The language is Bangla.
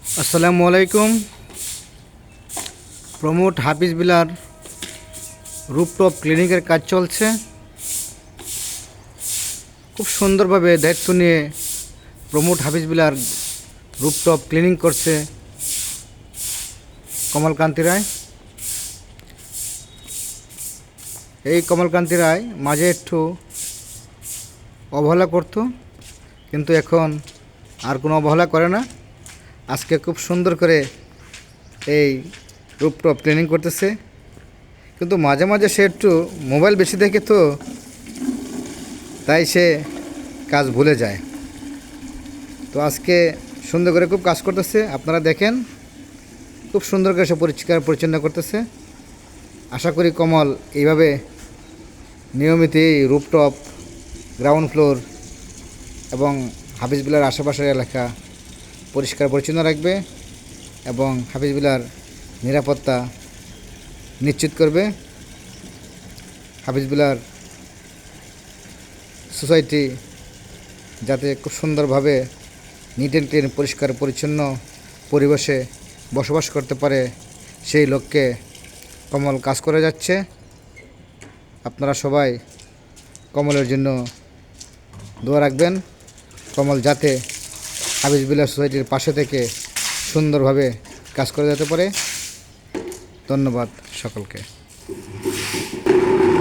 আসসালামু আলাইকুম। প্রমোট হাফিজ বিলার রুপটপ ক্লিনিকের কাজ চলছে। খুব সুন্দরভাবে দায়িত্ব নিয়ে প্রমোট হাফিজ বিলার রুপটপ ক্লিনিং করছে কমলকান্তি রায়। এই কমলকান্তি রায় মাঝে একটু অবহেলা করতো, কিন্তু এখন আর কোনো অবহেলা করে না। আজকে খুব সুন্দর করে এই রুপটপ ক্লিনিং করতেছে, কিন্তু মাঝে মাঝে সে একটু মোবাইল বেশি দেখে, তো তাই সে কাজ ভুলে যায়। তো আজকে সুন্দর করে খুব কাজ করতেছে, আপনারা দেখেন খুব সুন্দর করে সে পরিষ্কার পরিচ্ছন্ন করতেছে। আশা করি কমল এইভাবে নিয়মিত এই রুপটপ, গ্রাউন্ড ফ্লোর এবং হাফিজ বিলার আশেপাশের এলাকা পরিষ্কার পরিচ্ছন্ন রাখবে এবং হাফিজ বিলার নিরাপত্তা নিশ্চিত করবে। হাফিজ বিলার সোসাইটি যাতে খুব সুন্দরভাবে নিট অ্যান্ড ক্লিন, পরিষ্কার পরিচ্ছন্ন পরিবেশে বসবাস করতে পারে, সেই লক্ষ্যে কমল কাজ করে যাচ্ছে। আপনারা সবাই কমলের জন্য দোয়া রাখবেন। কমল যাতে হাফিজ বিলার সোসাইটির পাশে থেকে সুন্দরভাবে কাজ করে যেতে পারে। ধন্যবাদ সকলকে।